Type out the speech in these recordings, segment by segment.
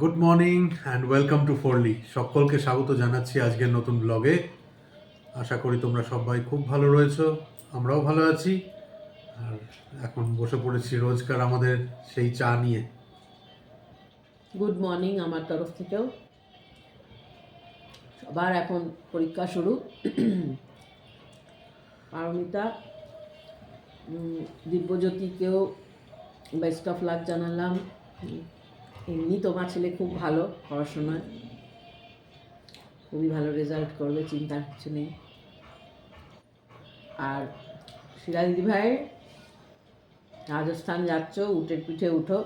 Good morning and welcome to ফোরলি। সকলকে স্বাগত জানাচ্ছি আজকের নতুন ব্লগে। আশা করি তোমরা সবাই খুব ভালো রয়েছো, আমরাও ভালো আছি। আর এখন বসে পড়েছি রোজকার আমাদের সেই চা নিয়ে। গুড মর্নিং আমার তরফ থেকেও। সবার এখন পরীক্ষা শুরু। পারমিতা, দিব্যজ্যোতিকেও বেস্ট অফ লাক জানালাম। এমনি তোমার ছেলে খুব ভালো পড়াশোনায়, খুবই ভালো রেজাল্ট করবে, চিন্তার কিছু নেই। আর সিরাজ দিদি ভাই, রাজস্থান যাচ্ছ, উটের পিঠে উঠো,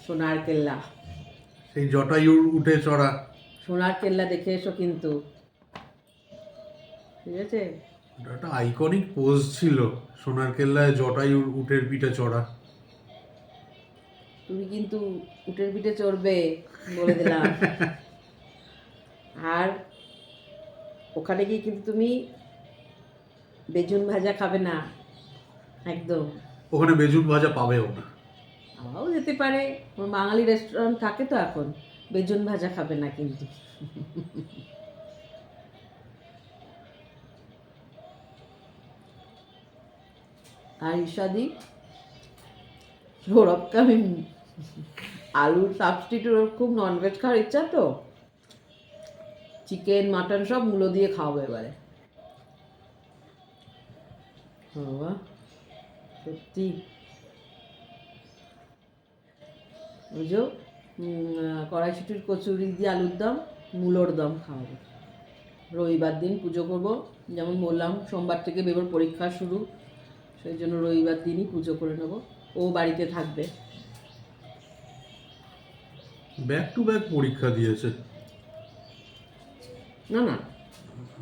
সোনার কেল্লা। সেই জটায়ুর উঠে চড়া। সোনার কেল্লা দেখে এসো কিন্তু, ঠিক আছে? ওটা একটা আইকনিক পোজ ছিল, সোনার কেল্লায় জটায়ুর উটের পিঠে চড়া। তুমি কিন্তু উটের পিঠে চড়বে বলে দিলাম। আর ওখানে গিয়ে কিন্তু তুমি বেগুন ভাজা খাবে না একদম। ওখানে বেগুন ভাজা পাবেও না। আমারও যেতে পারে, ওর বাঙালি রেস্টুরেন্ট থাকে তো এখন। বেগুন ভাজা খাবে না কিন্তু। আর ঈশাদি, সৌরভকে আমি আলুর সাবস্টিটিউট, ওর খুব ননভেজ খাওয়ার ইচ্ছা তো, চিকেন মাটন সব মূলো দিয়ে খাওয়াবো এবারে। বাবা সত্যি, ওই যে কড়াইশুটির কচুরি দিয়ে আলুর দম, মূলোর দম খাওয়াবো। রবিবার দিন পুজো করব, যেমন বললাম সোমবার থেকে বেবোর পরীক্ষা শুরু, সেই জন্য রবিবার দিনই পুজো করে নেব। ও বাড়িতে থাকবে। ব্যাক টু ব্যাক পরীক্ষা দিয়েছে, না না,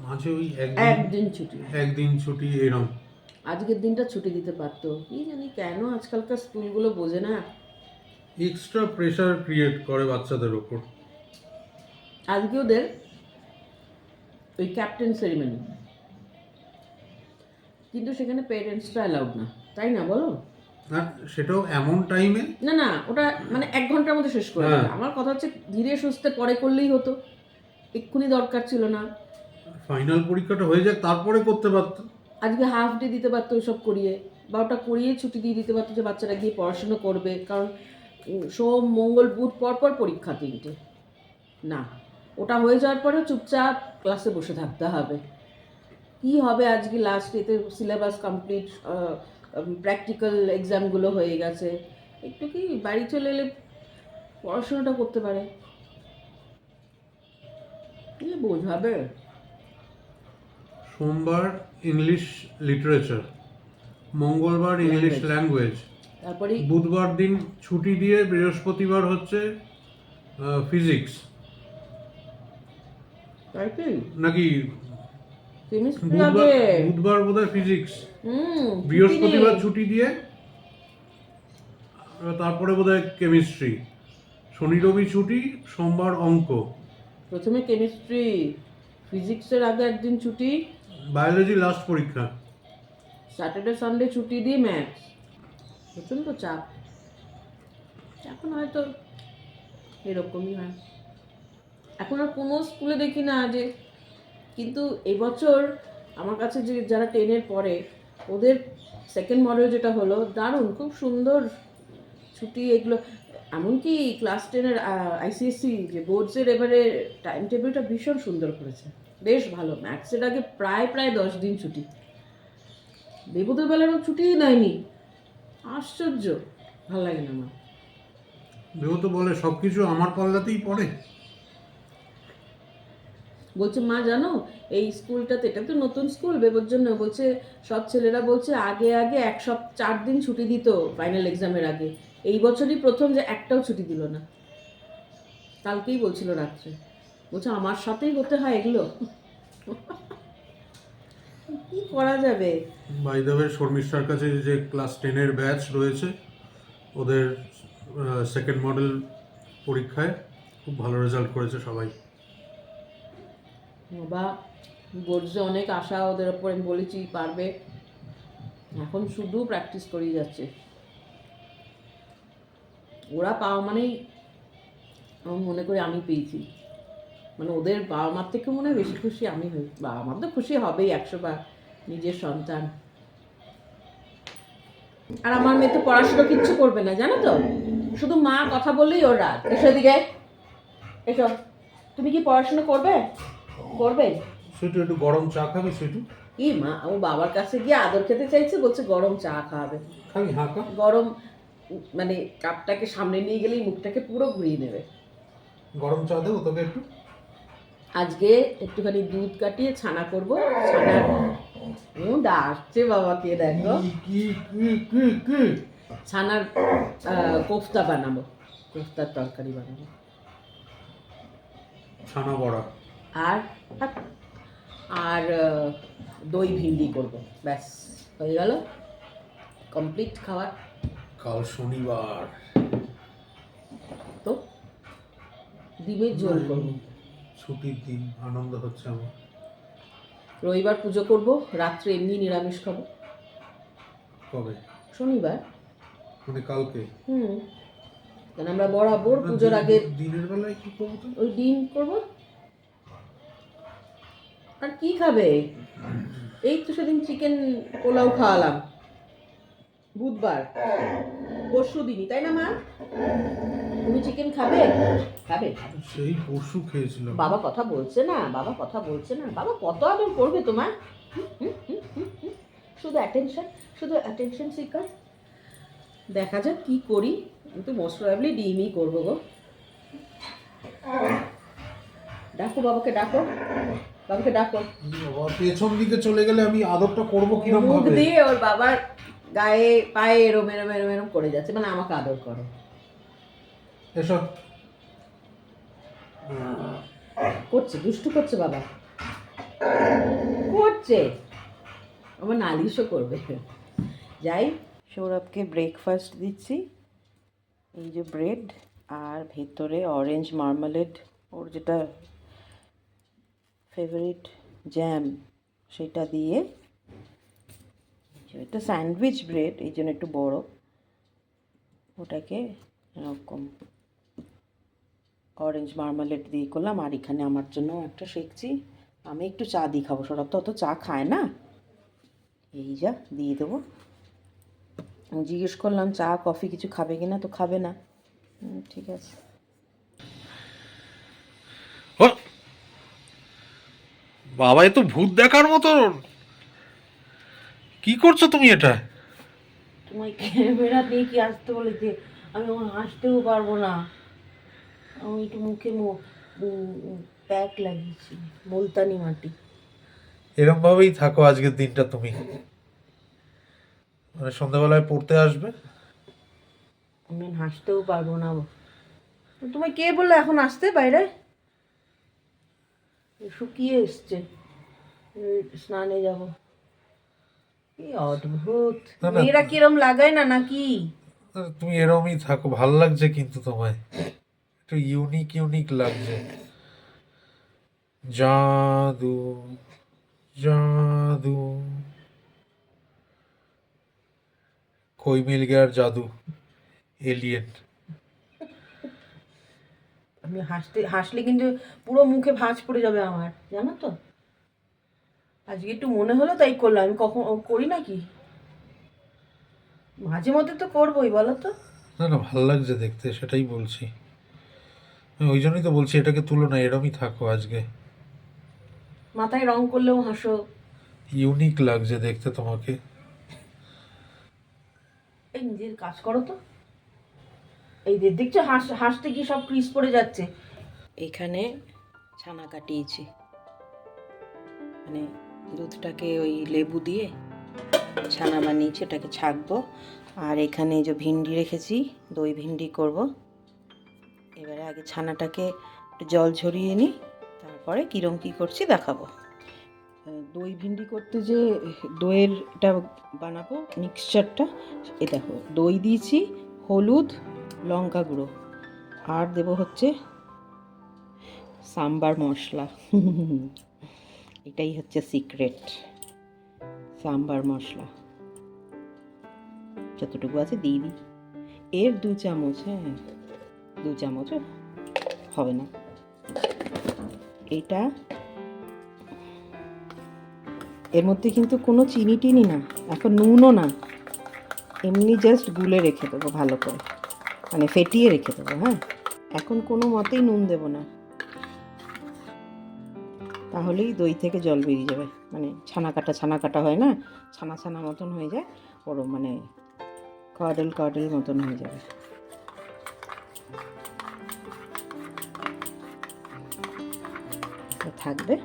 মাঝে ওই একদিন ছুটি, একদিন ছুটি এরম। আজকের দিনটা ছুটি দিতে পারতো, কি জানি কেন আজকালকার স্কুলগুলো বোঝে না। এক্সট্রা প্রেশার ক্রিয়েট করে বাচ্চাদের ওপর। আজকে ওদের ওই ক্যাপ্টেন সেরিমনি, কিন্তু সেখানে পেরেন্টসরা অ্যালাউড না, তাই না বলো? আর সেটাও এমন টাইমে। না না, ওটা মানে 1 ঘন্টার মধ্যে শেষ করে দেবে। আমার কথা হচ্ছে ধীরে সুস্থে পরে করলেই হতো, এক্ষুনি দরকার ছিল না। ফাইনাল পরীক্ষাটা হয়ে যাক তারপরে করতে পারতো। আজকে হাফ ডে দিতে পারতো ওইসব করিয়ে, বা ওটা করিয়ে ছুটি দিয়ে দিতে পারতো যে বাচ্চারা গিয়ে পড়াশুনো করবে। কারণ সোম মঙ্গল বুধ পরপর পরীক্ষা 3টে। না, ওটা হয়ে যাওয়ার পরেও চুপচাপ ক্লাসে বসে থাকতে হবে। কি হবে, আজকে লাস্ট এতে সিলেবাস কমপ্লিট, প্র্যাকটিক্যাল এক্সামগুলো হয়ে গেছে, একটু কি বাড়ি চলে এলে পড়াশোনাটা করতে পারে, কি বোঝাবে। সোমবার ইংলিশ লিটারেচার, মঙ্গলবার ইংলিশ ল্যাঙ্গুয়েজ, তারপরে বুধবার দিন ছুটি দিয়ে বৃহস্পতিবার হচ্ছে ফিজিক্স তাই কি নাকি? কেমিস্ট্রি আগে। বুধবার বোধহয় ফিজিক্স, ছুটি বৃহস্পতিবার নেই। ছুটি দিয়ে তারপরে বোধহয় কেমিস্ট্রি, শনি রবি ছুটি, সোমবার অঙ্ক, প্রথমে কেমিস্ট্রি, ফিজিক্সের আগে একদিন ছুটি, বায়োলজি লাস্ট পরীক্ষা, স্যাটারডে সানডে ছুটি দিয়ে ম্যাথস। প্রচণ্ড চাপ। এখন হয়তো এরকমই হয়। এখন আর কোনো স্কুলে দেখি না যে, কিন্তু এবছর আমার কাছে যে যারা 10-এর পরে, ওদের সেকেন্ড মডেল যেটা হলো দারুণ, খুব সুন্দর ছুটি এগুলো। এমনকি ক্লাস 10-এর আইসিএসসি যে বোর্ডসের এবারে টাইম টেবিলটা ভীষণ সুন্দর করেছে, বেশ ভালো। ম্যাথসের আগে প্রায় 10 দিন ছুটি, দেবদের বেলারও ছুটিই নেয়নি। আশ্চর্য, ভালো লাগে না আমার। দেহ তো বলে সব কিছু আমার পাল্লাতেই পড়ে। বলছে মা জানো এই স্কুলটাতে, এটা তো নতুন স্কুল বেবোর জন্য, বলছে সব ছেলেরা বলছে আগে আগে 4 দিন ছুটি দিত ফাইনাল এক্সামের আগে, এই বছরই প্রথম যে একটাও ছুটি দিল না। কালকেই বলছিল রাত্রে, বলছে আমার সাথেই হতে হয় এগুলো। কি করা যাবে। বাই দ্য ওয়ে, শর্মিষ্ঠার কাছে যে ক্লাস 10-এর ব্যাচ রয়েছে, ওদের সেকেন্ড মডেল পরীক্ষায় খুব ভালো রেজাল্ট করেছে সবাই। বাবা বোর্ডসে অনেক আশা ওদের ওপর, আমি বলেছি পারবে, এখন শুধু প্র্যাকটিস করেই যাচ্ছে। ওরা পাওয়া মানেই আমি মনে করি আমি পেয়েছি, মানে ওদের বাবা মার থেকে মনে হয় বেশি খুশি আমি হই। বাবা মার তো খুশি হবেই 100 বার, নিজের সন্তান। আর আমার মেয়ে তো পড়াশোনা কিচ্ছু করবে না জানো তো, শুধু মা কথা বললেই ওর রাত। এসো দিকে, এসো। তুমি কি পড়াশোনা করবে? করবে? সুইটু একটু গরম চা খাবি সুইটু? কি মা, ও বাবার কাছে গিয়ে আদর খেতে চাইছে, বলছে গরম চা খাওয়াবে। খাবি? হ্যাঁ খা। গরম মানে কাপটাকে সামনে নিয়ে গেলেই মুখটাকে পুরো ঘুরিয়ে নেবে। গরম চা দেবো তোকে একটু? আজকে একটুখানি দুধ কাটিয়ে ছানা করব। ছানার ডাকছে বাবাকে, দেখো। কি কি কি কি? ছানার কোফতা বানাবো, কোফতার তরকারি বানাবো। ছানা বড়া আর আর দই ভিন্ডি করব, ব্যাস হয়ে গেল কমপ্লিট খাবার। কাল শনিবার তো ডিমের ঝোল করব। ছুটির দিন, আনন্দ হচ্ছে আমার। রবিবার পুজো করব, রাত্রে এমনি নিরামিষ খাবো। কবে? শনিবার। মানে কালকে? কারণ আমরা বরাবর পুজোর আগে দিনের বেলায় কি করবো তো? ওই ডিম করব। আর কি খাবে? এই তো সেদিন চিকেন পোলাও খাওয়ালাম, বুধবার, পরশু দিনই, তাই না মা? তুমি চিকেন খাবে? খাবে? সেই পরশু খেয়েছিলাম। বাবা কথা বলছে না, বাবা কথা বলছে না। বাবা কত আদর করবে তোমার, শুধু অ্যাটেনশন, শুধু অ্যাটেনশন সিকার। দেখা যাক কি করি, কিন্তু মোস্ট প্রবাবলি ডিমই করবো গো। ডাকো বাবাকে, ডাকো বাবাকে, ডাকো। বাবা পেছন দিকে চলে গেলে আমি আদরটা করবো কিরকম মুখ ভাবে? দিয়ে ওর বাবার গায়ে পায়ে এরম এরম এরম এরম করে যাচ্ছে, মানে আমাকে আদর করো। এসো। করছে, দুষ্টু করছে বাবা, করছে। আমার নালিশও করবে। যাই, সৌরভকে ব্রেকফাস্ট দিচ্ছি। এই যে ব্রেড আর ভেতরে অরেঞ্জ মার্মালেড, ওর যেটা ফেভারিট জ্যাম, সেটা দিয়ে। এটা স্যান্ডউইচ ব্রেড, এই জন্য একটু বড়, ওটাকে এরকম অরেঞ্জ মার্মালেড দিয়ে করলাম। আর এখানে আমার জন্য একটা শেখছি, আমি একটু চা দিয়ে খাবো, সৌরভ তো অত চা খায় না। এই যা দিয়ে দেবো। আমি জিজ্ঞেস করলাম চা কফি কিছু খাবে কি না, তো খাবে না। ঠিক আছে। বাবা এ তো ভূত দেখার মতো। কি করছো তুমি এটা? তোমায় ক্যামেরা দিয়ে কি আসতে বলেছে? আমি হাসতেও পারবো না, আমি একটু মুখে প্যাক লাগিয়েছি, মুলতানি মাটি। এরম ভাবেই থাকো আজকের দিনটা তুমি, মানে সন্ধ্যাবেলায় পড়তে আসবে। আমি হাসতেও পারবো না। তোমায় কে বললো এখন আসতে বাইরে? শুকিয়ে এসছে, স্নানে যাব। কি অদ্ভুত, না, না। মেয়েরা কিরম লাগায় না নাকি? তুমি এরমই থাকো, ভাল লাগছে কিন্তু তোমায় একটু ইউনিক ইউনিক লাগছে। জাদু জাদু, কই মিল গেয়ার জাদু, এলিয়েন। আমি হাসলে কিন্তু পুরো মুখে ভাঁজ পড়ে যাবে আমার, জানো তো। আজকে একটু মনে হলো তাই করলাম, আমি কখন করি নাকি, মাঝে মধ্যে তো করবোই, বলো তো। না না, ভাল লাগছে দেখতে, সেটাই বলছি। আমি ওই জন্যই তো বলছি এটাকে তুলো না, এরমই থাকো আজকে। মাথায় রং করলেও হাসো। ইউনিক লাগছে দেখতে তোমাকে। এই নিজের কাজ করো তো। এই দেখছো হাসতে কি সব ক্রিজ পড়ে যাচ্ছে। এখানে ছানা কাটিয়েছি, মানে দুধটাকে ওই লেবু দিয়ে ছানা বানিয়েছি, ওটাকে ছাকবো। আর এখানে যে ভিন্ডি রেখেছি, দই ভিন্ডি করব। এবারে আগে ছানাটাকে একটু জল ঝরিয়ে নিই, তারপরে কীরম কী করছি দেখাবো। দই ভিন্ডি করতে যে দইয়ের এটা বানাবো মিক্সচারটা, এ দেখো দই দিয়েছি, হলুদ, লঙ্কা গুঁড়ো, আর দেবো হচ্ছে সাম্বার মশলা। এটাই হচ্ছে সিক্রেট, সাম্বার মশলা। যতটুকু আছে দিয়ে দিই। এর 2 চামচ, হ্যাঁ 2 চামচও হবে না। এটা এর মধ্যে কিন্তু কোনো চিনি টিনি না, এখন নুনও না, এমনি জাস্ট গুলে রেখে দেবো ভালো করে, মানে ফেটিয়ে রেখে দেবো। হ্যাঁ, এখন কোনো মতেই নুন দেবো না, তাহলেই দই থেকে জল বেরিয়ে যাবে, মানে ছানা কাটা হয় না, ছানা ছানা মতন হয়ে যায়, ওরম মানে কার্ডেল মতন হয়ে যাবে। থাকবে।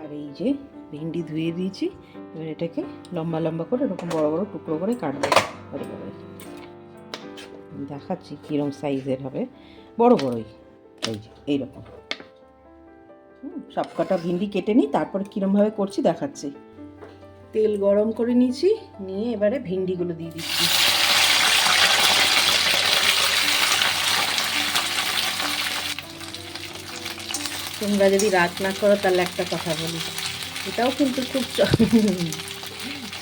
আর এই যে ভিন্ডি ধুয়ে দিয়েছি, এবার এটাকে লম্বা লম্বা করে এরকম বড় বড় টুকরো করে কাটবো। দেখাচ্ছি কীরকম সাইজের হবে, বড় বড়ই, এই যে এইরকম। সব কটা ভিন্ডি কেটে নিই, তারপর কীরমভাবে করছি দেখাচ্ছি। তেল গরম করে নিয়েছি, নিয়ে এবারে ভিন্ডিগুলো দিয়ে দিচ্ছি। তোমরা যদি রাগ না করো তাহলে একটা কথা বলি, এটাও কিন্তু খুব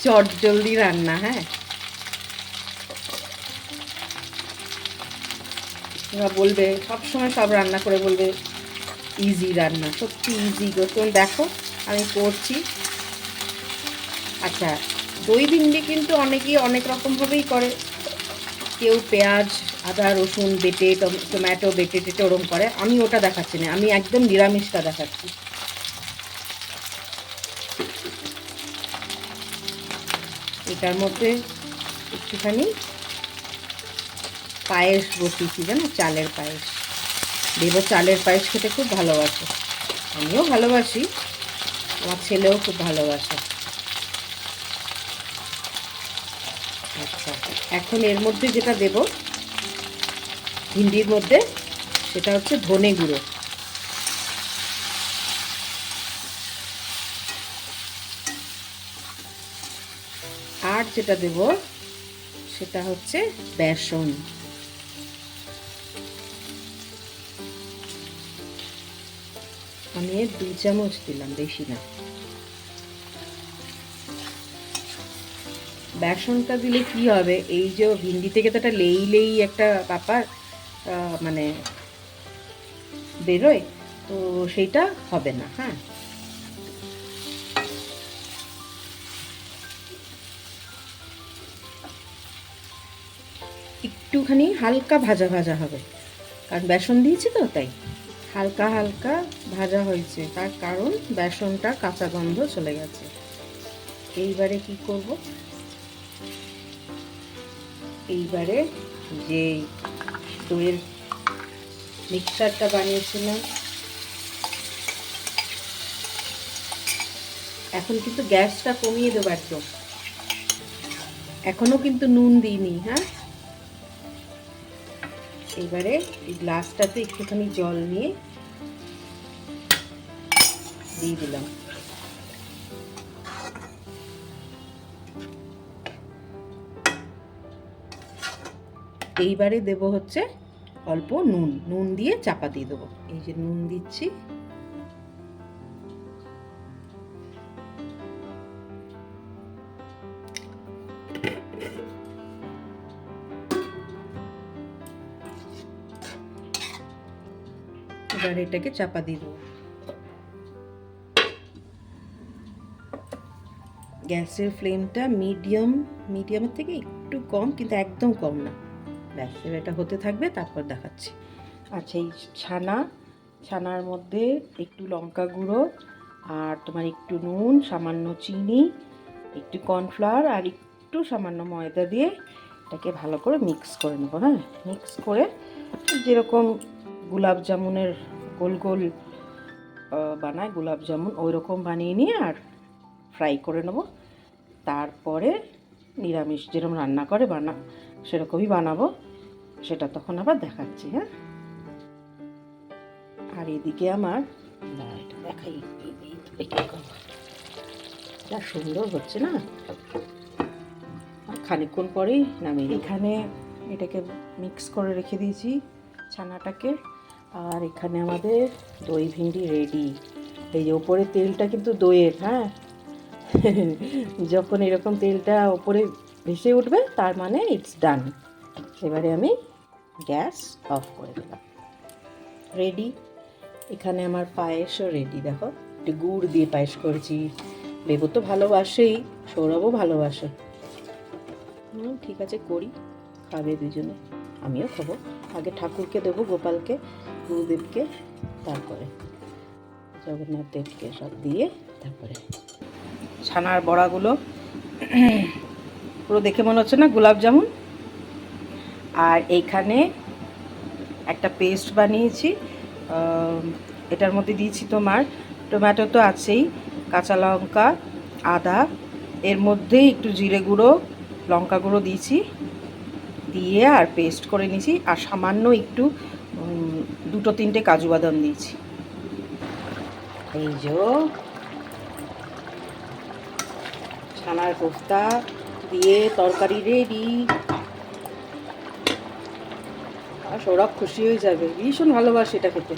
চট জলদি রান্না। হ্যাঁ, তোমরা বলবে সবসময় সব রান্না করে বলবে ইজি রান্না, সত্যি ইজি গো। তুমি দেখো আমি করছি। আচ্ছা, দই ভিন্ডি কিন্তু অনেকেই অনেক রকমভাবেই করে, কেউ পেঁয়াজ আদা রসুন বেটে, টমেটো বেটে টেটে ওরম করে, আমি ওটা দেখাচ্ছি না, আমি একদম নিরামিষটা দেখাচ্ছি। এটার মধ্যে একটুখানি পায়েস বসিয়েছি, জানো, চালের পায়েস দেবো। চালের পায়েস খেতে খুব ভালোবাসে, আমিও ভালোবাসি, আমার ছেলেও খুব ভালোবাসে। আচ্ছা, এখন এর মধ্যে যেটা দেব ভিন্ডির মধ্যে, সেটা হচ্ছে ধনে গুঁড়ো। আর যেটা দেব সেটা হচ্ছে বেসন। আমি 2 চামচ দিলাম, বেশি না। বেসনটা দিলে কি হবে, এই যে ভিন্ডি থেকে তো একটা লেই একটা ব্যাপার মানে বেরোয়, তো সেইটা হবে না। হ্যাঁ, একটুখানি হালকা ভাজা ভাজা হবে, কারণ বেসন দিয়েছি তো, তাই হালকা হালকা ভাজা হয়েছে, তার কারণ বেসনটা কাঁচা গন্ধ চলে গেছে। এইবারে কি করব, এইবারে যে দইয়ের মিক্সচারটা বানিয়েছিলাম, এখন কিন্তু গ্যাসটা কমিয়ে দেবো একদম, এখনো কিন্তু নুন দিইনি। হ্যাঁ, এবারে এই গ্লাসটাতে একটুখানি জল নিয়ে দিয়ে দিলাম। এইবারে দেব হচ্ছে অল্প নুন, নুন দিয়ে চাপা দিয়ে দেবো। এই যে নুন দিচ্ছি, এবার এটাকে চাপা দিয়ে দেবো। গ্যাসের ফ্লেমটা মিডিয়ামের থেকে একটু কম, কিন্তু একদম কম না। ব্যাস, এবার এটা হতে থাকবে, তারপর দেখাচ্ছি। আচ্ছা, এই ছানার মধ্যে একটু লঙ্কা গুঁড়ো, আর তোমার একটু নুন, সামান্য চিনি, একটু কর্নফ্লাওয়ার আর একটু সামান্য ময়দা দিয়ে এটাকে ভালো করে মিক্স করে নেবো। হ্যাঁ, মিক্স করে যেরকম গোলাপ জামুনের গোল গোল বানায় গোলাপ জামুন, ওই রকম বানিয়ে নিয়ে আর ফ্রাই করে নেবো। তারপরে নিরামিষ যেরকম রান্না করে সেরকমই বানাবো, সেটা তখন আবার দেখাচ্ছি। হ্যাঁ, আর এদিকে আমার এটা দেখাই, যা সুন্দর হচ্ছে না, খানিকক্ষণ পরেই নামিয়ে। এখানে এটাকে মিক্স করে রেখে দিয়েছি ছানাটাকে, আর এখানে আমাদের দই ভিন্ডি রেডি। এই যে ওপরে তেলটা কিন্তু দইয়ের। হ্যাঁ, যখন এরকম তেলটা ওপরে ভেসে উঠবে, তার মানে ইটস ডান। এবারে আমি গ্যাস অফ করে দিলাম। রেডি। এখানে আমার পায়েসও রেডি। দেখো, একটু গুড় দিয়ে পায়েস করেছি। বেবু তো ভালোবাসেই, সৌরভও ভালোবাসে। ঠিক আছে, করি, খাবে দুজনে, আমিও খাবো। আগে ঠাকুরকে দেবো, গোপালকে, গুরুদেবকে, তারপরে জগন্নাথ দেবকে, সব দিয়ে তারপরে ছানার বড়াগুলো পুরো দেখে মনে হচ্ছে না গোলাপ জামুন। আর এইখানে একটা পেস্ট বানিয়েছি, এটার মধ্যে দিয়েছি তোমার টমেটো তো আছেই, কাঁচা লঙ্কা, আদা, এর মধ্যে একটু জিরে গুঁড়ো, লঙ্কা গুঁড়ো দিয়েছি, দিয়ে আর পেস্ট করে নিয়েছি। আর সামান্য একটু 2-3টে কাজু বাদাম দিয়েছি। এই যে ছানার কোফতা দিয়ে তরকারি রেডি। আর সৌরভ খুশি হয়ে যাবে, ভীষণ ভালোবাসে এটা খেতে।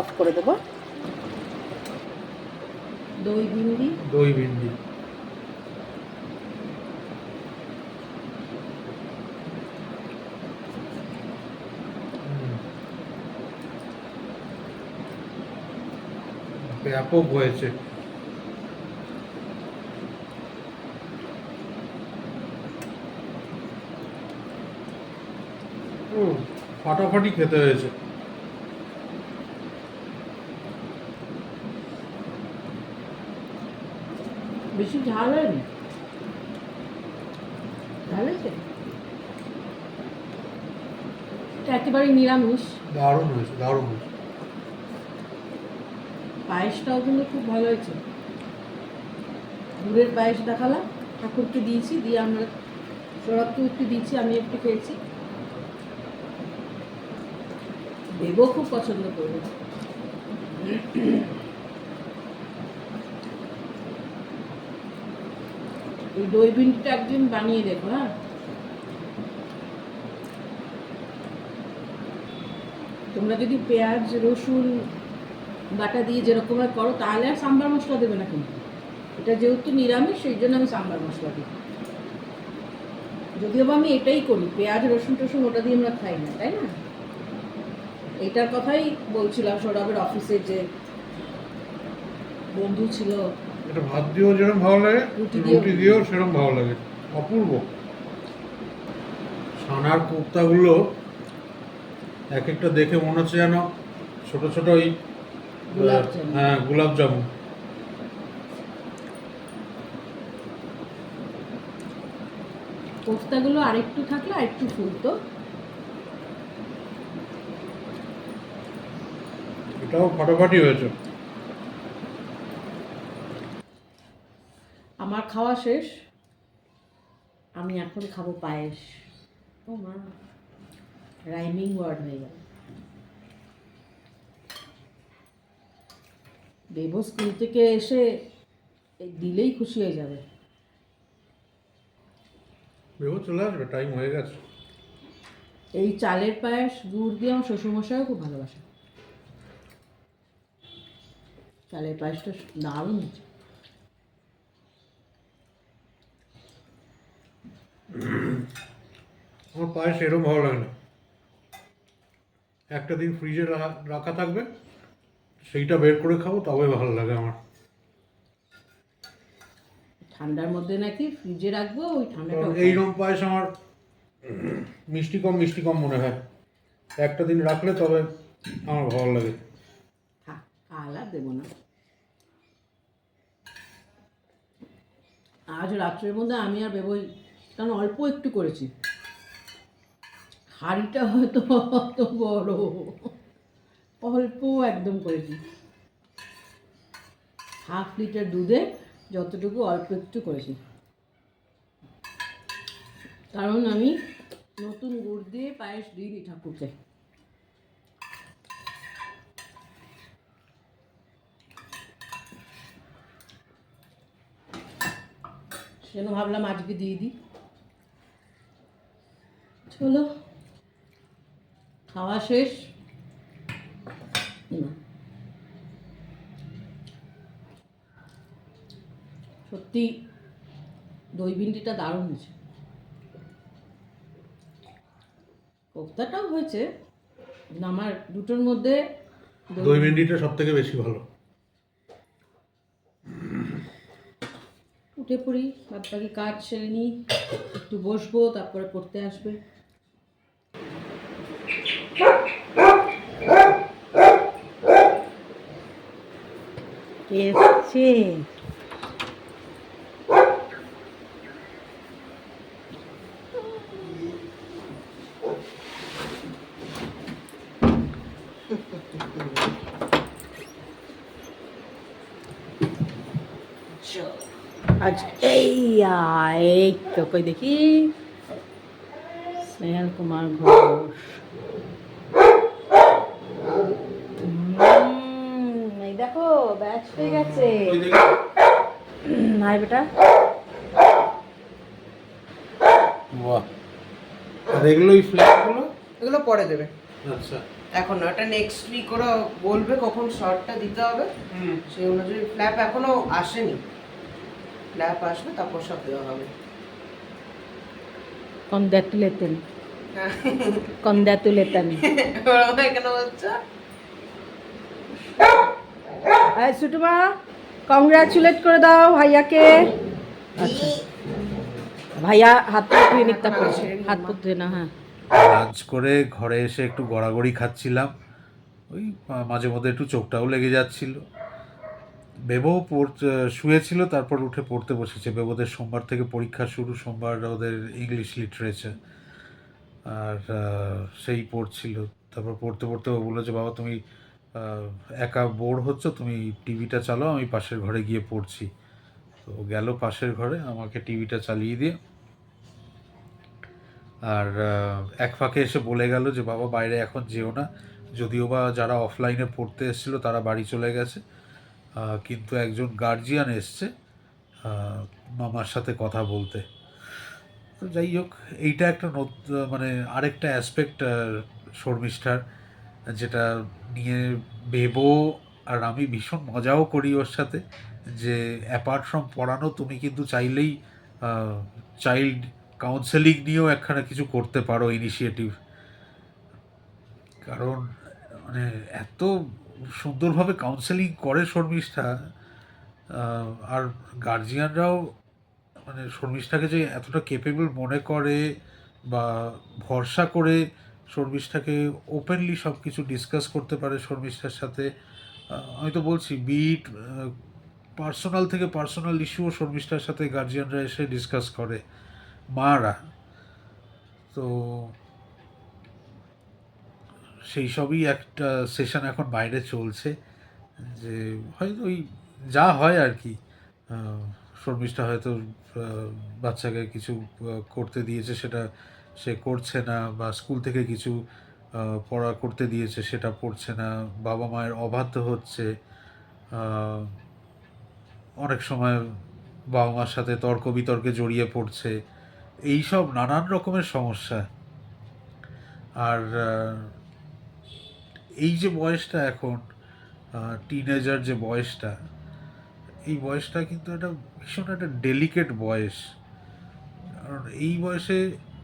অফ করে দেবো। দই ভিন্ডি, দই ভিন্ডি। ব্যাপক হয়েছে। ফাটাফাটি খেতে হয়েছে। বেশি ঝাল হয়নি, ঝাল হয়েছে। এটা একেবারে নিরামিষ। দারুণ হয়েছে, দারুণ হয়েছে। পায়েসটাও কিন্তু খুব ভালো হয়েছে। গুড়ের পায়েস দেখালাম, ঠাকুরকে দিয়েছি, দিয়ে আমরা সৌরভকে একটু দিয়েছি, আমি একটু খেয়েছি। দেবও খুব পছন্দ করবে। এই দই ভিন্ডিটা একদিন বানিয়ে দেখো। হ্যাঁ, তোমরা যদি পেঁয়াজ রসুন বাটা দিয়ে যেরকম করো, তাহলে আর সাম্বার মশলা দেবে না। কিন্তু এটা যেহেতু নিরামিষ, সেই জন্য আমি সাম্বার মশলা দিই। যদিও বা আমি এটাই করি, পেঁয়াজ রসুন টসুন ওটা দিয়ে আমরা খাই না, তাই না? এইটার কথাই বলছিলাম, সৌরভের অফিসে যে বন্ধু ছিল, এটা ভাত দিয়েও যেরকম ভালো লাগে, রুটি দিয়েও সেরকম ভালো লাগে। অপূর্ব। ছানার কোপ্তাগুলো এক একটা দেখে মনে হচ্ছে যেন ছোট ছোট ওই গোলাপ জামুন। হ্যাঁ, গোলাপ জামুন। কোফতাগুলো আরেকটু থাকলে আরেকটু ফুলতো। এটাও ফাটাফাটি হয়েছে। আমার খাওয়া শেষ, আমি এখন খাবো পায়েস। ও মা, রাইমিং ওয়ার্ড হয়ে গেল। দেব স্কুল থেকে এসে দিলেই খুশি হয়ে যাবে। বেবু চলে আসবে, টাইম হয়ে গেছে। এই চালের পায়েস গুড় দিয়ে আমার শ্বশুরমশাইও খুব ভালোবাসে। চালের পায়েসটা দারুণ হচ্ছে। আমার পায়েস এরকম ভালো লাগে না। একটা দিন ফ্রিজে রাখা থাকবে, সেইটা বের করে খাবো, তবে ভালো লাগে আমার। ঠান্ডার মধ্যে নাকি ফ্রিজে রাখবো, ওই ঠান্ডাটা এইরকম পায়েস আমার মিষ্টি কম মিষ্টি কম মনে হয়। একটা দিন রাখলে তবে আমার ভালো লাগে। থাক, কাল আর দেবো না। আজ রাত্রের মধ্যে আমি আর বেবই, কারণ অল্প একটু করেছি, হাঁড়িটা হয়তো অত বড়, অল্প একদম করেছি। 1/2 লিটার দুধে যতটুকু, অল্প একটু করেছি। কারণ আমি নতুন গুড় দিয়ে পায়েস দিইনি ঠাকুরকে। সেজন্য ভাবলাম আজকে দিয়ে দিই। চলো, খাওয়া শেষ। সত্যি দই ভিন্ডিটা দারুণ হয়েছে, কোপ্তাটাও হয়েছে, কিন্তু আমার দুটোর মধ্যে দই ভেন্ডিটা সব থেকে বেশি ভালো। উঠে পড়ি, বাদ বাকি কাজ সেরে নিই, একটু বসবো, তারপরে পড়তে আসবে। এসছে আজ এই তো কই দেখি, স্নেহাল কুমার ঘোষ। এই দেখো ব্যাচ হয়ে গেছে। নাই বেটা, বাহ, আর এগুলো এই ফ্ল্যাগগুলো? এগুলো পরে দেবে, আচ্ছা। এখন না, এটা নেক্সট উইক ওরা বলবে কখন শর্টটা দিতে হবে, সেই অনুযায়ী। ফ্ল্যাপ এখনো আসেনি, ফ্ল্যাপ আসবে তারপর সব দেওয়া হবে। Congratulation, congratulation. ওরকম কেন বলছো? এই সুটুমা, কংগ্রাচুলেট করে দাও ভাইয়াকে। আচ্ছা, ভাইয়া হাত পা ধুয়ে নিকটা করছে, হাত পা ধুয়ে না। হ্যাঁ, লাঞ্চ করে ঘরে এসে একটু গড়াগড়ি খাচ্ছিলাম, ওই মাঝে মধ্যে একটু চোখটাও লেগে যাচ্ছিল। বেবও শুয়েছিল, তারপর উঠে পড়তে বসেছে। বেবোদের সোমবার থেকে পরীক্ষা শুরু, সোমবার ওদের ইংলিশ লিটারেচার, আর সেই পড়ছিল। তারপর পড়তে পড়তে ও বললো যে বাবা তুমি একা বোর হচ্ছ, তুমি টিভিটা চালাও, আমি পাশের ঘরে গিয়ে পড়ছি। তো গেল পাশের ঘরে, আমাকে টিভিটা চালিয়ে দিয়ে, আর এক ফাঁকে এসে বলে গেল যে বাবা বাইরে এখন যেও না, যদিও বা যারা অফলাইনে পড়তে এসেছিলো তারা বাড়ি চলে গেছে, কিন্তু একজন গার্জিয়ান এসছে মামার সাথে কথা বলতে। তো যাই হোক, এইটা একটা মানে আরেকটা অ্যাসপেক্ট শর্মিষ্ঠার, যেটা নিয়ে বেবো আর আমি ভীষণ মজাও করি ওর সাথে, যে অ্যাপার্ট ফ্রম পড়ানো তুমি কিন্তু চাইলেই চাইল্ড কাউন্সেলিং নিয়েও একখানা কিছু করতে পারো, ইনিশিয়েটিভ। কারণ মানে এত সুন্দরভাবে কাউন্সেলিং করে শর্মিষ্ঠা, আর গার্জিয়ানরাও মানে শর্মিষ্ঠাকে যে এতটা কেপেবল মনে করে বা ভরসা করে শর্মিষ্ঠাকে ওপেনলি সব কিছু ডিসকাস করতে পারে শর্মিষ্ঠার সাথে। আমি তো বলছি, বিট পার্সোনাল থেকে পার্সোনাল ইস্যুও শর্মিষ্ঠার সাথে গার্জিয়ানরা এসে ডিসকাস করে, মারা। তো সেই সবই একটা সেশন এখন বাইরে চলছে, যে হয়তো ওই যা হয় আর কি, শর্মিষ্ঠা হয়তো বাচ্চাকে কিছু করতে দিয়েছে, সেটা সে করছে না, বা স্কুল থেকে কিছু পড়া করতে দিয়েছে সেটা পড়ছে না, বাবা মায়ের অবাধ্য হচ্ছে, অনেক সময় বাবা মার সাথে তর্ক বিতর্কে জড়িয়ে পড়ছে, এই সব নানান রকমের সমস্যা। আর এই যে বয়সটা এখন, টিনেজার যে বয়সটা, এই বয়সটা কিন্তু একটা ভীষণ একটা ডেলিকেট বয়স। কারণ এই বয়সে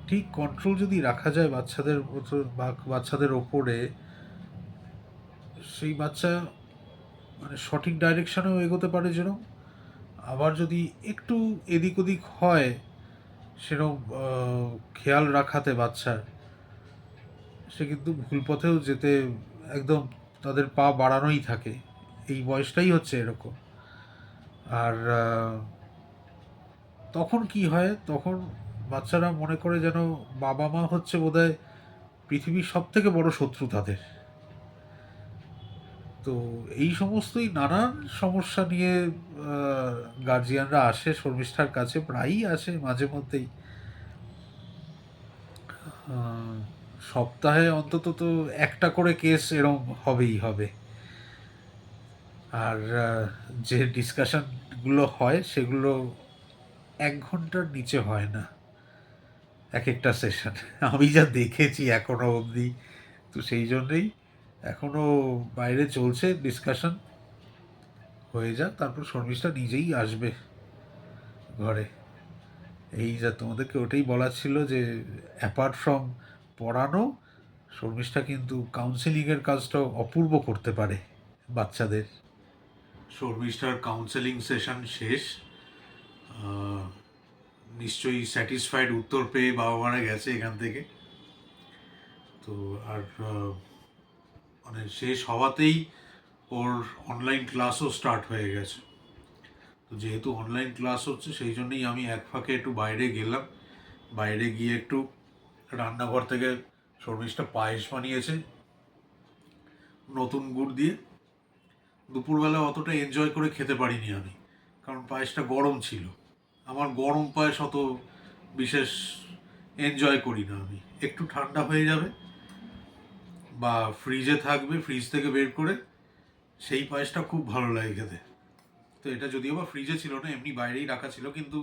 ঠিক কন্ট্রোল যদি রাখা যায় বাচ্চাদের বা বাচ্চাদের ওপরে, সেই বাচ্চা মানে সঠিক ডাইরেকশনেও এগোতে পারে যেরকম, আবার যদি একটু এদিক ওদিক হয় সেরকম খেয়াল রাখাতে বাচ্চার, সে কিন্তু ভুল পথেও যেতে একদম তাদের পা বাড়ানোই থাকে। এই বয়সটাই হচ্ছে এরকম। আর তখন কি হয়, তখন বাচ্চারা মনে করে যেন বাবা মা হচ্ছে বোধহয় পৃথিবীর সব থেকে বড় শত্রু তাদের। তো এই সমস্তই নানান সমস্যা নিয়ে গার্জিয়ানরা আসে শর্মিষ্ঠার কাছে, প্রায়ই আসে, মাঝে মধ্যেই সপ্তাহে অন্তত তো একটা করে কেস এরম হবেই হবে। আর যে ডিসকাশনগুলো হয় সেগুলো 1 ঘন্টার নিচে হয় না এক একটা সেশন, আমি যা দেখেছি এখনো অবধি। তো সেই জন্যেই এখনো বাইরে চলছে ডিসকাশন, হয়ে যাক, তারপর শর্মিষ্ঠা নিজেই আসবে ঘরে। এই যে তোমাদেরকে ওটাই বলার ছিল যে অ্যাপার্ট ফ্রম পড়ানো, শর্মিষ্ঠা কিন্তু কাউন্সেলিংয়ের কাজটাও অপূর্ব করতে পারে বাচ্চাদের। শর্মিষ্ঠার কাউন্সেলিং সেশন শেষ। নিশ্চয়ই স্যাটিসফাইড উত্তর পেয়ে বাবা মারা গেছে এখান থেকে। তো আর মানে শেষ হওয়াতেই ওর অনলাইন ক্লাসও স্টার্ট হয়ে গেছে। তো যেহেতু অনলাইন ক্লাস হচ্ছে সেই জন্যই আমি এক ফাঁকে একটু বাইরে গেলাম। বাইরে গিয়ে একটু রান্নাঘর থেকে শর্মিষ্ঠা পায়েস বানিয়েছে নতুন গুড় দিয়ে। দুপুরবেলা অতটা এনজয় করে খেতে পারিনি আমি, কারণ পায়েসটা গরম ছিল। আমার গরম পায়েস অত বিশেষ এনজয় করি না আমি। একটু ঠান্ডা হয়ে যাবে বা ফ্রিজে থাকবে, ফ্রিজ থেকে বের করে সেই পায়েসটা খুব ভালো লাগে খেতে। তো এটা যদিও বা ফ্রিজে ছিল না, এমনি বাইরেই রাখা ছিল, কিন্তু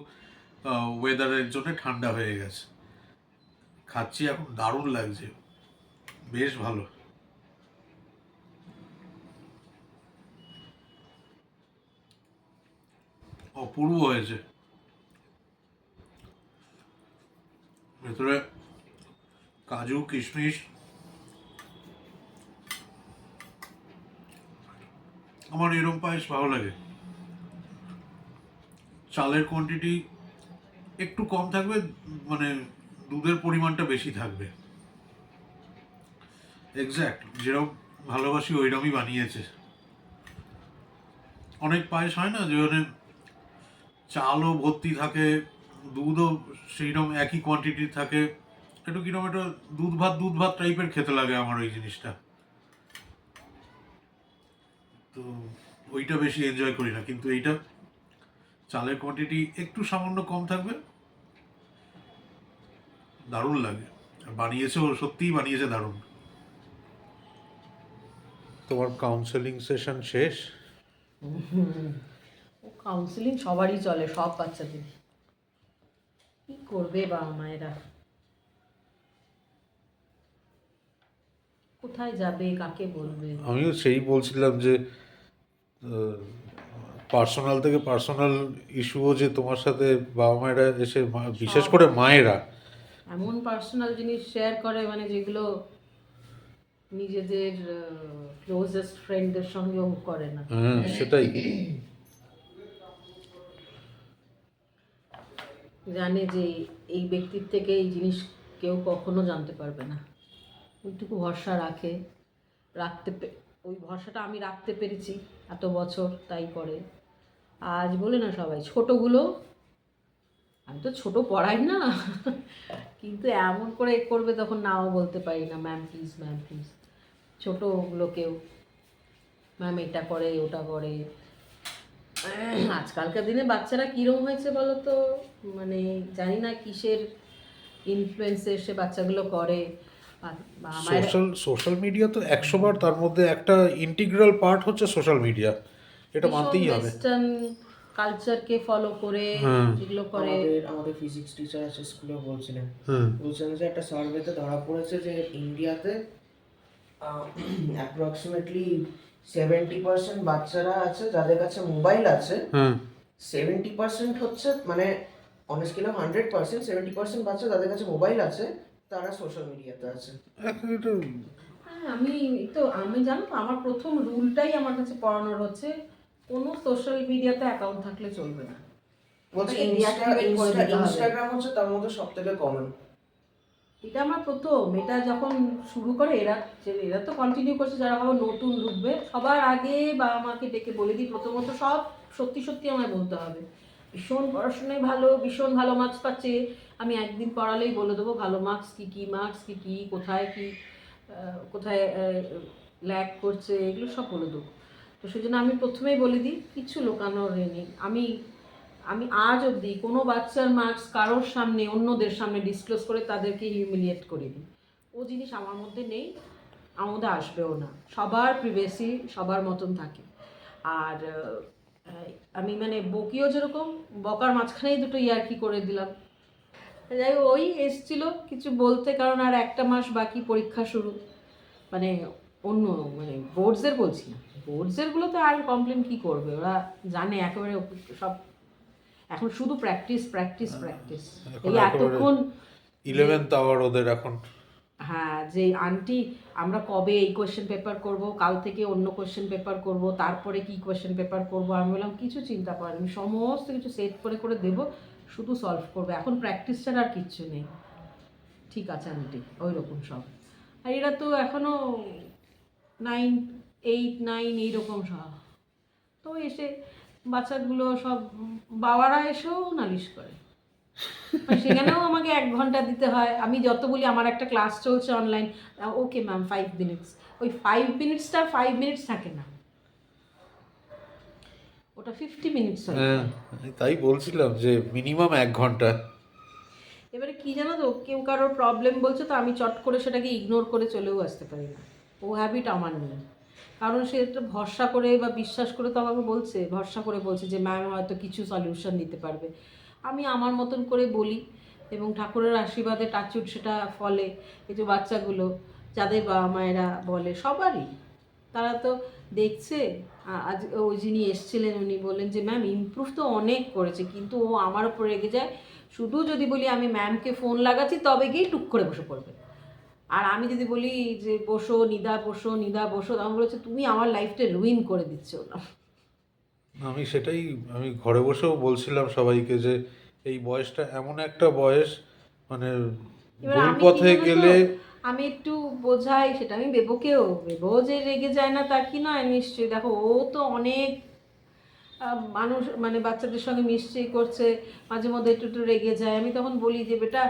ওয়েদারের জন্য ঠান্ডা হয়ে গেছে। খাচ্ছি এখন, দারুণ লাগছে, বেশ ভালো। অপূর্ব হয়েছে। ভেতরে কাজু কিশমিশ, আমার এরম পায়েস ভালো লাগে। চালের কোয়ান্টিটি একটু কম থাকবে, মানে দুধের পরিমাণটা বেশি থাকবে। এক্স্যাক্ট যেরকম ভালোবাসি ওইরকমই বানিয়েছে। অনেক পায়েস হয় না যে মানে চালও ভর্তি থাকে, দুধও সেইরকম একই কোয়ান্টিটি থাকে, একটু কিরকম একটা দুধ ভাত টাইপের খেতে লাগে আমার ওই জিনিসটা। তো ওইটা বেশি এনজয় করি না, কিন্তু এইটা চালের কোয়ান্টিটি একটু সামান্য কম থাকবে, দারুণ লাগে। আর বানিয়েছে, ও সত্যিই বানিয়েছে দারুণ। তোমার কাউন্সেলিং সেশন শেষ? ও কাউন্সিলিং সবারই চলে, সব বাচ্চাদের। কি করবে বাবা মায়েরা, কোথায় যাবে, কাকে বলবে? আমিও সেই বলছিলাম যে পার্সোনাল থেকে পার্সোনাল ইস্যুও যে তোমার সাথে বাবা মায়েরা এসে, বিশেষ করে মায়েরা এমন পার্সোনাল জিনিস শেয়ার করে মানে যেগুলো নিজেদের ক্লোজেস্ট ফ্রেন্ডদের সঙ্গেও করে না। হ্যাঁ সেটাই। জানে যে এই ব্যক্তির থেকে এই জিনিস কেউ কখনো জানতে পারবে না, ওইটুকু ভরসা রাখে। ওই ভরসাটা আমি রাখতে পেরেছি এত বছর, তাই করে। আজ বলে না সবাই ছোটোগুলো, আমি তো ছোট পড়াই না কিন্তু এমন করে করবে তখন নাও বলতে পারি না, ম্যাম প্লিজ, ম্যাম প্লিজ। ছোটোগুলোকেও ম্যাম এটা করে ওটা করে। আজকালকার দিনে বাচ্চারা কীরকম হয়েছে বলো তো, মানে জানি না কিসের ইনফ্লুয়েন্সে সে বাচ্চাগুলো করে। সোশ্যাল মিডিয়া তো 100 বার, তার মধ্যে একটা ইন্টিগ্রাল পার্ট হচ্ছে সোশ্যাল মিডিয়া, এটা মানতেই হবে। ওয়েস্টার্ন কালচারকে ফলো করে যেগুলো করে। আমাদের ফিজিক্স টিচার আছে স্কুলে, বলছিলেন যে একটা সার্ভেতে ধরা পড়েছে যে ইন্ডিয়াতে অ্যাপ্রক্সিমেটলি 70% বাচ্চারা আছে যাদের কাছে মোবাইল আছে। 70% হচ্ছে মানে অন এ স্কেল অফ 100%, 70% বাচ্চা যাদের কাছে মোবাইল আছে তারা সোশ্যাল মিডিয়াতে আছে। হ্যাঁ, আমি জানো তো, আমার প্রথম রুলটাই আমার কাছে পড়ানোর হচ্ছে, কোনো সোশ্যাল মিডিয়াতে অ্যাকাউন্ট থাকলে চলবে না। বলছি ইনস্টাগ্রাম হচ্ছে তার মধ্যে সব থেকে কমন। এটা আমার প্রথম, এটা যখন শুরু করে এরা তো কন্টিনিউ করছে, যারা আবার নতুন ঢুকবে সবার আগে বাবা মাকে ডেকে বলে দিই, প্রথমত সব সত্যি সত্যি আমায় বলতে হবে। ভীষণ পড়াশোনায় ভালো, ভীষণ ভালো মার্কস পাচ্ছে, আমি একদিন পড়ালেই বলে দেবো ভালো মার্কস কী মার্কস কী কোথায় ল্যাক করছে, এগুলো সব বলে দেবো। তো সেই জন্য আমি প্রথমেই বলে দিই, কিছু লুকানোর নেই। আমি আজ অবধি কোনো বাচ্চার মার্কস কারোর সামনে, অন্যদের সামনে ডিসক্লোজ করে তাদেরকে হিউমিলিয়েট করিনি। ও জিনিস আমার মধ্যে নেই, আমার মধ্যে আসবেও না। সবার প্রিভেসি সবার মতন থাকে। আর আমি মানে বকিও যেরকম, বকার মাঝখানেই দুটো ইয়ার্কি করে দিলাম। যাই হোক, ওই এসছিল কিছু বলতে, কারণ আর একটা মাস বাকি পরীক্ষা শুরু। মানে অন্য মানে বোর্ডসের বলছি না, বোর্ডসেরগুলো তো আর কমপ্লেন কী করবে, ওরা জানে একেবারে সব এখন শুধু প্র্যাকটিস প্র্যাকটিস প্র্যাকটিস। এখন এই একেবারে এতক্ষণ 11th আওয়ার ওদের এখন। হ্যাঁ, যে আন্টি আমরা কবে এই কোয়েশ্চেন পেপার করব, কাল থেকে অন্য কোয়েশ্চেন পেপার করব, তারপরে কি কোয়েশ্চেন পেপার করব, আমি বললাম কিছু চিন্তা করেন, আমি সমস্ত কিছু সেট করে দেবো, শুধু সলভ করবে, এখন প্র্যাকটিস ছাড়া আর কিচ্ছু নেই। ঠিক আছে আন্টি, ওই রকম সব। আর এরা তো এখনও 9, 8, 9 এইরকম সব। তো এসে বাচ্চাগুলো সব বাবারা এসেও নালিশ করে, মানে সেখানেও আমাকে 1 ঘন্টা দিতে হয়। আমি যত বলি আমার একটা ক্লাস চলছে অনলাইন, ওকে ম্যাম 5 মিনিটস, ওই 5 মিনিটসটা 5 মিনিটস থাকে না, ওটা 50 মিনিটস হয়। হ্যাঁ, তাই বলছিলাম যে মিনিমাম 1 ঘন্টা। এবারে কি জানো তো, কেউ কারোর প্রবলেম বলছে তো আমি চট করে সেটাকে ইগনোর করে চলেও আসতে পারি না, ও হ্যাবিট আমার নেই। কারণ সে একটু ভরসা করে বা বিশ্বাস করে তো আমাকে বলছে, ভরসা করে বলছে যে ম্যাম হয়তো কিছু সলিউশন দিতে পারবে। আমি আমার মতন করে বলি এবং ঠাকুরের আশীর্বাদে টাচুট সেটা ফলে। এই যে বাচ্চাগুলো যাদের বাবা মায়েরা বলে সবারই, তারা তো দেখছে। আজ ওই যিনি এসছিলেন উনি বললেন যে ম্যাম ইমপ্রুভ তো অনেক করেছে, কিন্তু ও আমার ওপর রেগে যায়। শুধু যদি বলি আমি ম্যামকে ফোন লাগাচ্ছি তবে গিয়েই টুক করে বসে পড়বে। আর আমি যদি বলি যে বসো নিদা, বসো নিদা, বসো, তখন বলেছে তুমি আমার লাইফটা রুইন করে দিচ্ছ না। আমি সেটাই আমি ঘরে বসেও বলছিলাম সবাইকে যে এই বয়সটা এমন একটা বয়স, মানে এবার ভুল আমি কি পথে জানো তো, গেলে। আমি একটু বোঝাই, সেটা আমি বেবো যে রেগে যায় না তা কি নয়, নিশ্চয়ই দেখো ও তো অনেক মানুষ মানে বাচ্চাদের সঙ্গে মিশছেই করছে, মাঝে মধ্যে একটু একটু রেগে যায়। আমি তখন বলি যে বেটা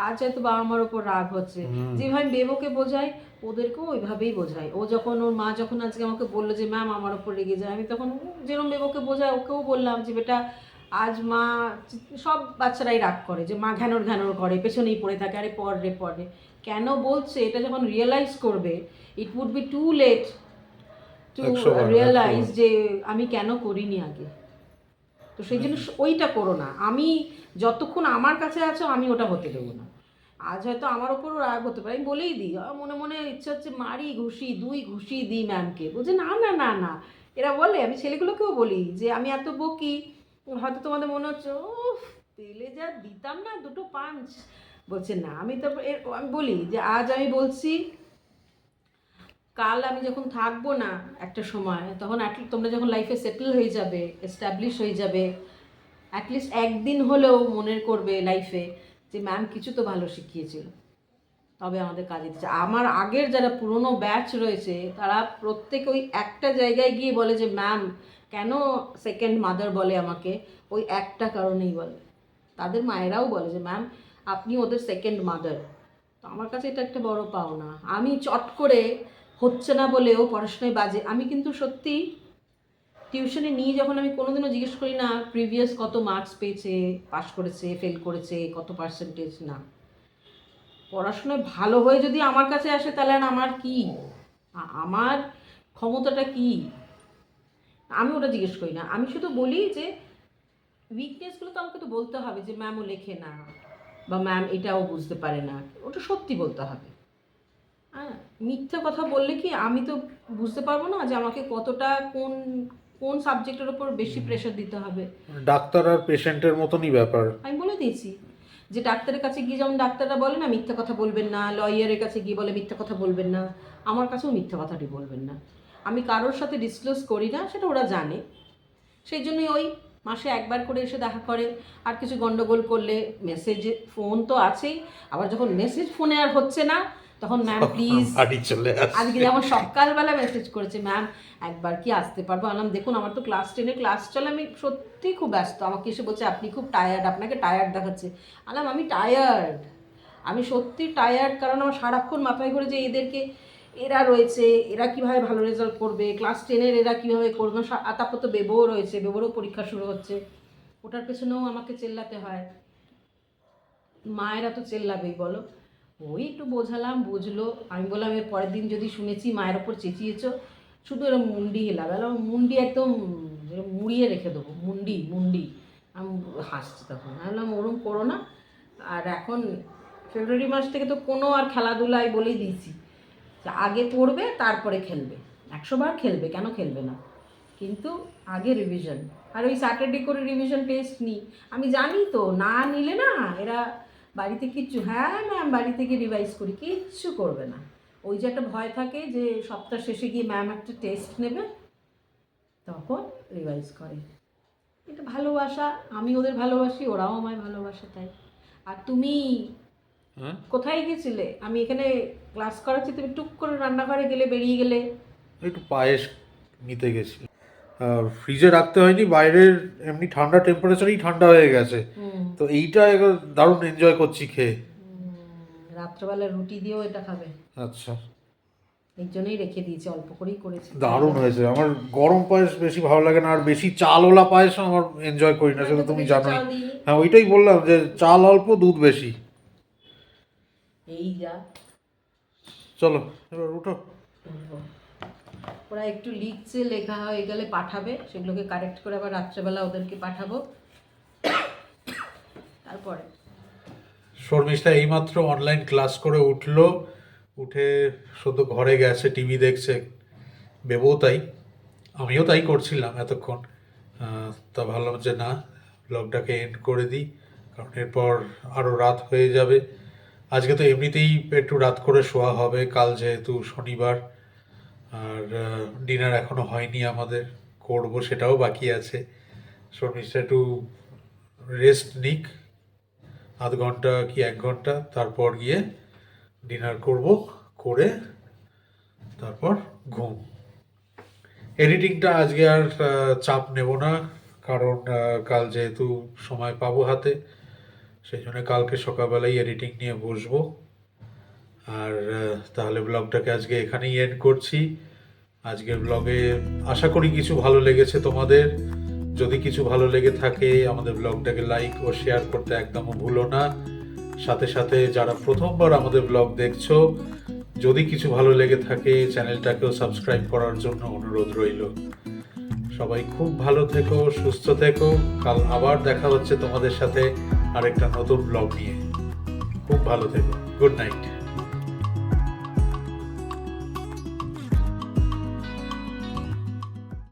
আজ হয়তো বাবা মার ওপর রাগ হচ্ছে, যেভাবে বেবোকে বোঝাই ওদেরকেও ওইভাবেই বোঝাই। ও যখন ওর মা যখন আজকে আমাকে বললো যে ম্যাম আমার ওপর রেগে যায়, আমি তখন যেরকম বেবোকে বোঝাই ওকেও বললাম যে বেটা আজ মা, সব বাচ্চারাই রাগ করে যে মা ঘ্যানোর ঘ্যানোর করে, পেছনেই পড়ে থাকে, আরে পড় রে পড় রে, কেন বলছে এটা যখন রিয়েলাইজ করবে it would be too late to 100 বার রিয়েলাইজ যে আমি কেন করিনি আগে। তো সেই জন্য ওইটা করো না, আমি যতক্ষণ আমার কাছে আছো আমি ওটা হতে দেবো না। আজ হয়তো আমার ওপরও রাগ হতে পারে, আমি বলেই দিই, মনে মনে ইচ্ছা হচ্ছে মারি ঘুষি, 2 ঘুষি দিই ম্যামকে, বলছে না না না না। এরা বলে, আমি ছেলেগুলোকেও বলি যে আমি এত বকি, হয়তো তোমাদের মনে হচ্ছে ও পেলে যা দিতাম না 2টো পাঞ্চ, বলছে না। আমি তারপর আমি বলি যে আজ আমি বলছি, কাল আমি যখন থাকবো না একটা সময়, তখন তোমরা যখন লাইফে সেটেল হয়ে যাবে, এস্টাবলিশ হয়ে যাবে, অ্যাটলিস্ট একদিন হলেও মনে করবে লাইফে যে ম্যাম কিছু তো ভালো শিখিয়েছিল, তবে আমাদের কাজে দিচ্ছে। আমার আগের যারা পুরনো ব্যাচ রয়েছে তারা প্রত্যেকে ওই একটা জায়গায় গিয়ে বলে যে ম্যাম কেন সেকেন্ড মাদার বলে আমাকে, ওই একটা কারণেই বলে। তাদের মায়েরাও বলে যে ম্যাম আপনি ওদের সেকেন্ড মাদার। তো আমার কাছে এটা একটা বড় পাওনা। আমি চট করে হচ্ছে না বলেও পড়াশোনায় বাজে, আমি কিন্তু সত্যি টিউশনে নিয়ে যখন আমি কোনোদিনও জিজ্ঞেস করি না প্রিভিয়াস কত মার্কস পেয়েছে, পাস করেছে, ফেল করেছে, কত পার্সেন্টেজ, না। পড়াশোনায় ভালো হয়ে যদি আমার কাছে আসে তাহলে আর আমার কি, আমার ক্ষমতাটা কি, আমি ওটা জিজ্ঞেস করি না। আমি শুধু বলি যে উইকনেসগুলো তো আমাকে তো বলতে হবে যে ম্যামও লেখে না বা ম্যাম এটাও বুঝতে পারে না, ওটা সত্যি বলতে হবে। হ্যাঁ, মিথ্যে কথা বললে কি আমি তো বুঝতে পারবো না যে আমাকে কতটা কোন কোন সাবজেক্টের ওপর বেশি প্রেশার দিতে হবে। ডাক্তার আর পেশেন্টের মতনই ব্যাপার। আমি বলে দিয়েছি যে ডাক্তারের কাছে গিয়ে যেমন ডাক্তাররা বলে না মিথ্যা কথা বলবেন না, লয়ারের কাছে গিয়ে বলে মিথ্যা কথা বলবেন না, আমার কাছেও মিথ্যা কথাটি বলবেন না। আমি কারোর সাথে ডিসক্লোজ করি না, সেটা ওরা জানে। সেই জন্যই ওই মাসে একবার করে এসে দেখা করে, আর কিছু গন্ডগোল করলে মেসেজে, ফোন তো আছেই, আবার যখন মেসেজ ফোনে আর হচ্ছে না তখন ম্যাম প্লিজ, বাড়ি চলে আসে। আজকে যেমন সকালবেলা মেসেজ করেছে ম্যাম একবার কি আসতে পারবো, আলাম দেখুন আমার তো ক্লাস 10-এ ক্লাস চলে, আমি সত্যিই খুব ব্যস্ত। আমাকে এসে বলছে আপনি খুব টায়ার্ড, আপনাকে টায়ার্ড দেখাচ্ছে। আলাম আমি টায়ার্ড, আমি সত্যি টায়ার্ড, কারণ আমার সারাক্ষণ মাথায় ঘুরে যে এদেরকে, এরা রয়েছে, এরা কীভাবে ভালো রেজাল্ট করবে, ক্লাস 10-এর এরা কীভাবে করবে, তারপর তো বেবও রয়েছে, বেবোরও পরীক্ষা শুরু হচ্ছে, ওটার পেছনেও আমাকে চেল্লাতে হয়। মায়েরা তো চেল্লাবেই বলো। ওই একটু বোঝালাম, বুঝলো। আমি বললাম এর পরের দিন যদি শুনেছি মায়ের ওপর চেঁচিয়েছো, শুধু এরকম মুন্ডি হেলাবে, মুন্ডি একদম মুড়িয়ে রেখে দেবো, মুন্ডি মুন্ডি। আমি হাসছি তখন, আমি বললাম ওরম করো না। আর এখন ফেব্রুয়ারি মাস থেকে তো কোনো আর খেলাধুলায় বলেই দিয়েছি, আগে পড়বে তারপরে খেলবে, 100 বার খেলবে, কেন খেলবে না। কিন্তু আগে রিভিশন। আর ওই স্যাটারডে করে রিভিশন টেস্ট নিই, আমি জানি তো না নিলে না এরা বাড়িতে কিচ্ছু, হ্যাঁ ম্যাম বাড়ি থেকে রিভাইজ করি, কিচ্ছু করবে না। ওই যে একটা ভয় থাকে যে সপ্তাহ শেষে গিয়ে ম্যাম একটা টেস্ট নেবে, তখন রিভাইজ করে। এটা ভালোবাসা, আমি ওদের ভালোবাসি, ওরাও আমায় ভালোবাসে তাই। আর তুমি হ্যাঁ, কোথায় গেছিলে? আমি এখানে ক্লাস করাচ্ছি, তুমি টুক করে রান্নাঘরে গেলে, বেরিয়ে গেলে। একটু পায়েস নিতে গেছি, ফ্রিজে রাখতে হয়নি, বাইরের এমনি ঠান্ডা টেম্পারেচারেই ঠান্ডা হয়ে গেছে। তো এইটা এবার দারুণ এনজয় করছি খেয়ে। রাত্রেবেলা রুটি দিয়েও এটা খাবে, আচ্ছা, এর জন্যই রেখে দিয়েছি, অল্প করেই করেছি। দারুণ হয়েছে। আমার গরম পায়েস বেশি ভালো লাগে না, আর বেশি চালওয়ালা পায়েস আমার এনজয় করি না, সেটা তুমি বেশি জানোই। চাল দিইনি। হ্যাঁ, ওইটাই বললাম যে চাল অল্প দুধ বেশি। এই যা চলো এবার উঠো। ওরা একটু লিখছে, লেখা হয়ে গেলে পাঠাবে, সেগুলোকে কারেক্ট করে আবার রাত্রেবেলা ওদেরকে পাঠাবো। তারপরে শর্মিষ্ঠা এইমাত্র অনলাইন ক্লাস করে উঠলো, উঠে সদ্য ঘরে গেছে, টিভি দেখছে। বেবও তাই, আমিও তাই করছিলাম এতক্ষণ। তা ভাবলাম যে না, ব্লগটাকে এন্ড করে দিই, কারণ এরপর আরও রাত হয়ে যাবে। আজকে তো এমনিতেই একটু রাত করে শোয়া হবে, কাল যেহেতু শনিবার। আর ডিনার এখনো হয়নি আমাদের, করব, সেটাও বাকি আছে। শর্মিষ্ঠা একটু রেস্ট নিক, আধ ঘন্টা কি 1 ঘন্টা, তারপর গিয়ে ডিনার করব, করে তারপর ঘুম। এডিটিংটা আজকে আর চাপ নেব না, কারণ কাল যেহেতু সময় পাবো হাতে, সেই জন্য কালকে সকালবেলাই এডিটিং নিয়ে বসবো। আর তাহলে ব্লগটাকে আজকে এখানেই এন্ড করছি। আজকের ব্লগে আশা করি কিছু ভালো লেগেছে তোমাদের। যদি কিছু ভালো লেগে থাকে আমাদের ব্লগটাকে লাইক ও শেয়ার করতে একদমও ভুলো না। সাথে সাথে যারা প্রথমবার আমাদের ব্লগ দেখছো, যদি কিছু ভালো লেগে থাকে চ্যানেলটাকেও সাবস্ক্রাইব করার জন্য অনুরোধ রইল। সবাই খুব ভালো থেকো, সুস্থ থেকো। কাল আবার দেখা হচ্ছে তোমাদের সাথে আরেকটা নতুন ব্লগ নিয়ে। খুব ভালো থেকো, গুড নাইট।